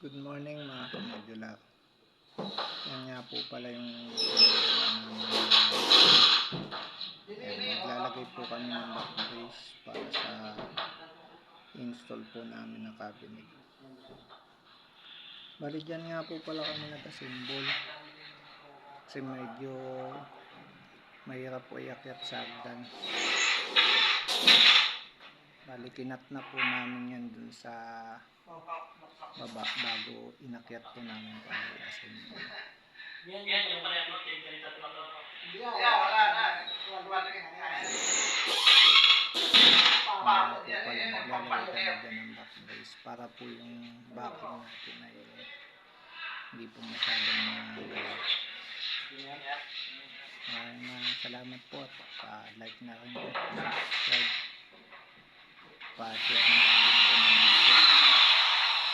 Good morning mga kamodular. Yan nga po pala yung ginagawa namin. Maglalagay po kami ng back brace para sa install po namin ng cabinet. Bali dyan nga po pala kami nagka-symbol kasi medyo mahirap po iakyat sa hagdan. Bali kinat na po namin yan dun sa baba bago inakyat po namin para i-assemble. Yan yung pala yung ganito po. Maglalagay kami dyan ng back brace para po yung backing natin ay hindi po masyadong magalaw. Maraming salamat po at pa-like na rin po, subscribe, pa-share na rin po.